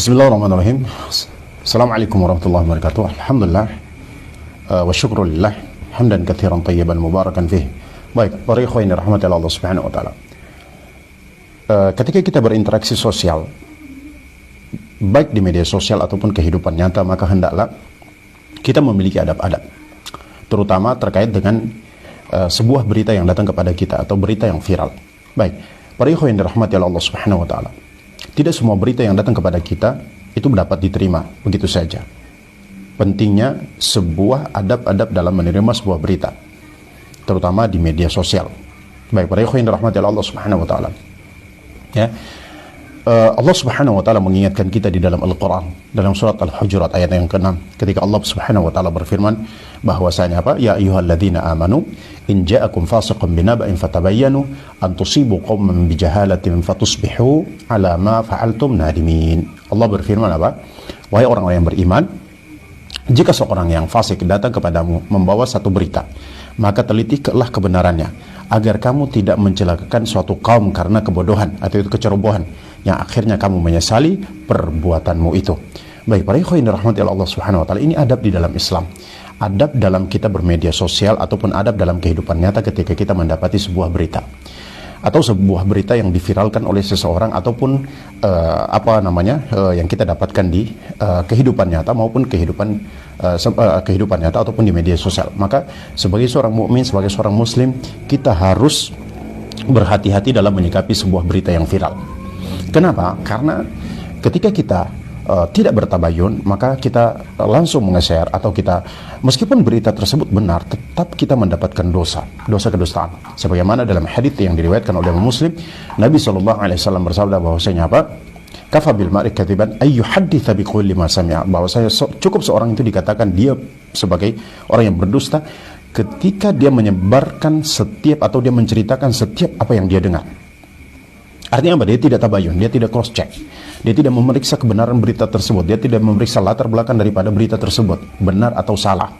Bismillahirrahmanirrahim. Assalamualaikum warahmatullahi wabarakatuh. Alhamdulillah wa syukrulillah hamdan katsiran tayyiban mubarakan fih. Baik, para ikhwan yang dirahmati Allah Subhanahu wa taala. Ketika kita berinteraksi sosial, baik di media sosial ataupun kehidupan nyata, maka hendaklah kita memiliki adab-adab, terutama terkait dengan sebuah berita yang datang kepada kita atau berita yang viral. Baik, para ikhwan yang dirahmati Allah Subhanahu wa taala. Tidak semua berita yang datang kepada kita itu dapat diterima begitu saja. Pentingnya sebuah adab-adab dalam menerima sebuah berita, terutama di media sosial. Baik, para ikhwan yang dirahmati Allah Subhanahu wa taala. Ya. Allah Subhanahu wa taala mengingatkan kita di dalam Al-Qur'an dalam surat Al-Hujurat ayat yang ke-6 ketika Allah Subhanahu wa taala berfirman bahwasanya apa? Ya ayyuhalladzina amanu in ja'akum fasiqun binaba'in fatabayyanu an tusibu qauman bijahalatin fatusbihu ala ma fa'altum nadimin. Allah berfirman apa? Wahai orang-orang yang beriman, jika seorang yang fasik datang kepadamu membawa satu berita, maka telitilah kebenarannya agar kamu tidak mencelakakan suatu kaum karena kebodohan atau kecerobohan yang akhirnya kamu menyesali perbuatanmu itu. Baik, para ikhwan yang dirahmati Allah Subhanahu wa taala, ini adab di dalam Islam. Adab dalam kita bermedia sosial ataupun adab dalam kehidupan nyata ketika kita mendapati sebuah berita atau sebuah berita yang diviralkan oleh seseorang ataupun yang kita dapatkan di kehidupan nyata maupun kehidupan nyata ataupun di media sosial. Maka sebagai seorang mukmin, sebagai seorang muslim, kita harus berhati-hati dalam menyikapi sebuah berita yang viral. Kenapa? Karena ketika kita tidak bertabayun, maka kita langsung nge-share atau kita, meskipun berita tersebut benar, tetap kita mendapatkan dosa kedustaan. Sebagaimana dalam hadits yang diriwayatkan oleh Muslim, Nabi SAW bersabda bahwasanya apa? Kafa bil mar'i katiban ay yuhadditsa bi kulli ma sami'a. Bahwasanya cukup seorang itu dikatakan dia sebagai orang yang berdusta ketika dia menyebarkan setiap atau dia menceritakan setiap apa yang dia dengar. Artinya apa? Dia tidak tabayun, dia tidak cross check, dia tidak memeriksa kebenaran berita tersebut, dia tidak memeriksa latar belakang daripada berita tersebut, benar atau salah.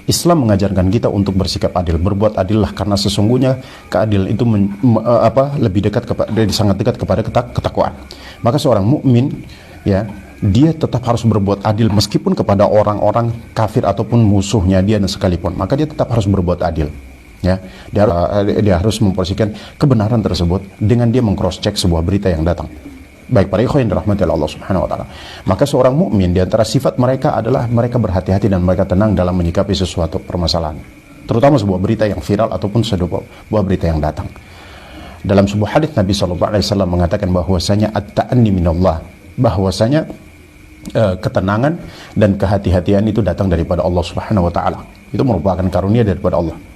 Islam mengajarkan kita untuk bersikap adil, berbuat adillah, karena sesungguhnya keadilan itu sangat dekat kepada ketakwaan. Maka seorang mukmin, ya, dia tetap harus berbuat adil meskipun kepada orang-orang kafir ataupun musuhnya dia sekalipun, maka dia tetap harus berbuat adil. Ya, dia harus memposisikan kebenaran tersebut dengan dia meng-cross check sebuah berita yang datang. Baik, para ikhwan yang dirahmati Allah Subhanahu wa taala. Maka seorang mukmin di antara sifat mereka adalah mereka berhati-hati dan mereka tenang dalam menyikapi sesuatu permasalahan, terutama sebuah berita yang viral ataupun sebuah berita yang datang. Dalam sebuah hadis Nabi SAW mengatakan bahwasanya at-ta'anni minallah, bahwasanya ketenangan dan kehati-hatian itu datang daripada Allah Subhanahu wa taala. Itu merupakan karunia daripada Allah.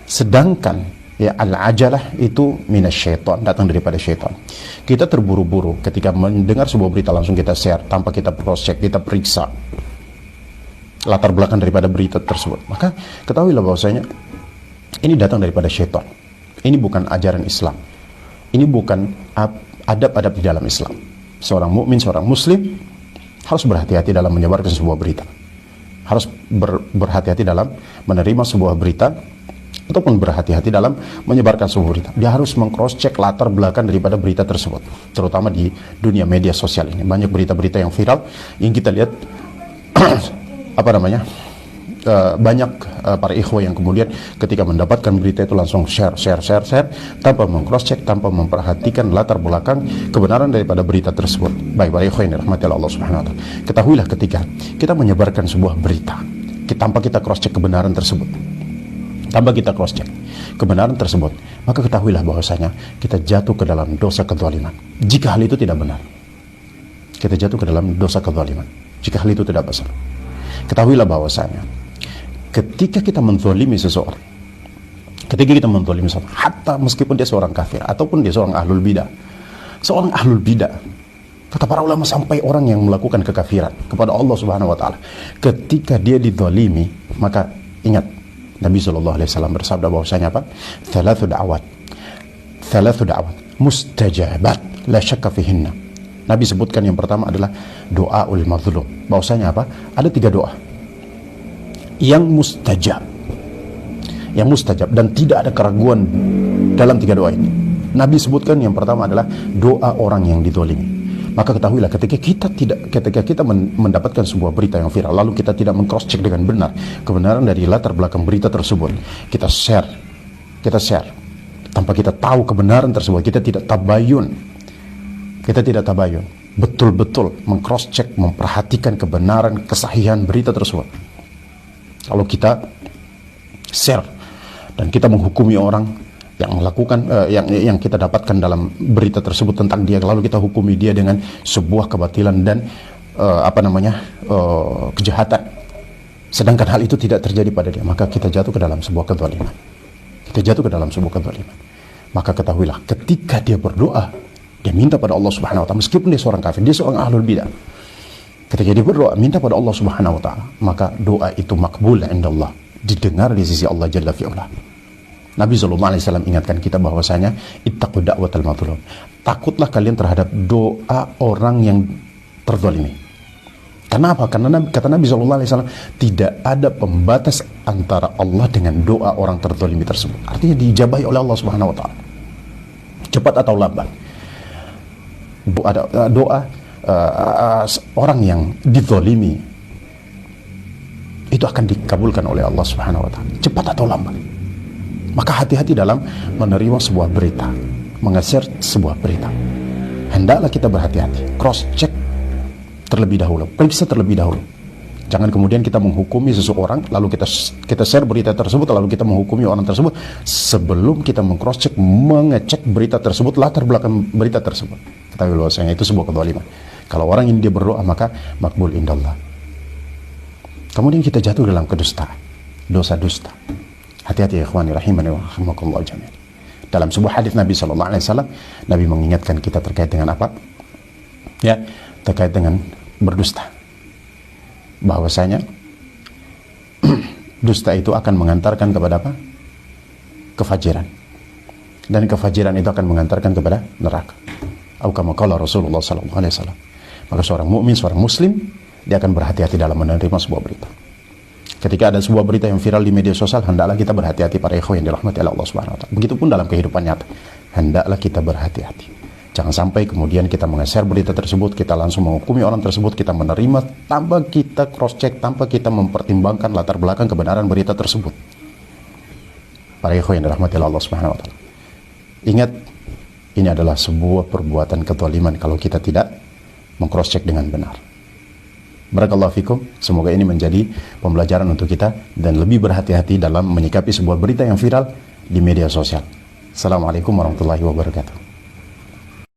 Sedangkan ya al-ajalah itu minasyaiton, datang daripada syaitan. Kita terburu-buru ketika mendengar sebuah berita, langsung kita share tanpa kita cross check, kita periksa latar belakang daripada berita tersebut. Maka ketahuilah bahwasanya ini datang daripada syaitan. Ini bukan ajaran Islam. Ini bukan adab-adab di dalam Islam. Seorang mukmin, seorang muslim harus berhati-hati dalam menyebarkan sebuah berita. Harus berhati-hati dalam menerima sebuah berita ataupun berhati-hati dalam menyebarkan sebuah berita. Dia harus meng-cross check latar belakang daripada berita tersebut, terutama di dunia media sosial ini. Banyak berita-berita yang viral yang kita lihat banyak para ikhwah yang kemudian ketika mendapatkan berita itu langsung share tanpa meng-cross check, tanpa memperhatikan latar belakang kebenaran daripada berita tersebut. Baik, para ikhwah yang dirahmati Allah Subhanahu wa taala, ketahuilah ketika kita menyebarkan sebuah berita tanpa kita cross check kebenaran tersebut, tanpa kita cross check kebenaran tersebut, maka ketahuilah bahwasanya kita jatuh ke dalam dosa kezaliman. Jika hal itu tidak benar, kita jatuh ke dalam dosa kezaliman. Jika hal itu tidak besar, ketahuilah bahwasanya ketika kita menzalimi seseorang, hatta meskipun dia seorang kafir ataupun dia seorang ahlul bidah, kata para ulama sampai orang yang melakukan kekafiran kepada Allah Subhanahu wa taala, ketika dia dizalimi, maka ingat Nabi SAW bersabda bahwasanya apa? Thalathu da'awat mustajabat la syakka fihinna. Nabi sebutkan yang pertama adalah doaul mazlum. Bahwasanya apa? Ada 3 doa yang mustajab dan tidak ada keraguan dalam 3 doa ini. Nabi sebutkan yang pertama adalah doa orang yang dizalimi. Maka ketahuilah ketika kita mendapatkan sebuah berita yang viral, lalu kita tidak meng-cross check dengan benar kebenaran dari latar belakang berita tersebut, kita share tanpa kita tahu kebenaran tersebut, kita tidak tabayun, betul-betul meng-cross check, memperhatikan kebenaran, kesahihan berita tersebut, lalu kita share dan kita menghukumi orang yang melakukan yang kita dapatkan dalam berita tersebut tentang dia, lalu kita hukumi dia dengan sebuah kebatilan dan kejahatan, sedangkan hal itu tidak terjadi pada dia, maka kita jatuh ke dalam sebuah kezaliman. Maka ketahuilah, ketika dia berdoa, dia minta pada Allah Subhanahu wa taala, meskipun dia seorang kafir, dia seorang ahlul bidah, ketika dia berdoa minta pada Allah Subhanahu wa taala, maka doa itu makbul indallah, didengar di sisi Allah Jalla fi'ala. Nabi SAW ingatkan kita bahwasanya ittaqu da'watal mazlum, takutlah kalian terhadap doa orang yang terzalimi. Kenapa? Karena kata Nabi SAW, tidak ada pembatas antara Allah dengan doa orang terzalimi tersebut. Artinya diijabahi oleh Allah Subhanahu wa taala, cepat atau lambat. Doa orang yang dizalimi itu akan dikabulkan oleh Allah Subhanahu wa taala, cepat atau lambat. Maka hati-hati dalam menerima sebuah berita, menge-share sebuah berita. Hendaklah kita berhati-hati, cross check terlebih dahulu, periksa terlebih dahulu. Jangan kemudian kita menghukumi seseorang, lalu kita share berita tersebut, lalu kita menghukumi orang tersebut sebelum kita meng-cross check, mengecek berita tersebut, latar belakang berita tersebut. Ketahui bahwasanya itu sebuah kezaliman. Kalau orang ini dia berdoa, maka makbul indallah. Kemudian kita jatuh dalam kedustaan, dosa dusta. Hati-hati ya ikhwani rahimani wa rahimakumullah jami'an. Dalam sebuah hadis Nabi SAW, Nabi mengingatkan kita terkait dengan apa? Ya, terkait dengan berdusta. Bahwasanya dusta itu akan mengantarkan kepada apa? Kefajiran. Dan kefajiran itu akan mengantarkan kepada neraka. Atau kama qala Rasulullah SAW. Maka seorang mukmin, seorang muslim, dia akan berhati-hati dalam menerima sebuah berita. Ketika ada sebuah berita yang viral di media sosial, hendaklah kita berhati-hati para ikhwan yang dirahmati oleh Allah Subhanahu wa taala. Begitupun dalam kehidupan nyata, hendaklah kita berhati-hati. Jangan sampai kemudian kita meng-share berita tersebut, kita langsung menghukumi orang tersebut, kita menerima tanpa kita cross check, tanpa kita mempertimbangkan latar belakang kebenaran berita tersebut. Para ikhwan yang dirahmati oleh Allah Subhanahu wa taala. Ingat, ini adalah sebuah perbuatan kezaliman kalau kita tidak meng-cross check dengan benar. Barakallahu fikum, semoga ini menjadi pembelajaran untuk kita dan lebih berhati-hati dalam menyikapi sebuah berita yang viral di media sosial. Assalamualaikum warahmatullahi wabarakatuh.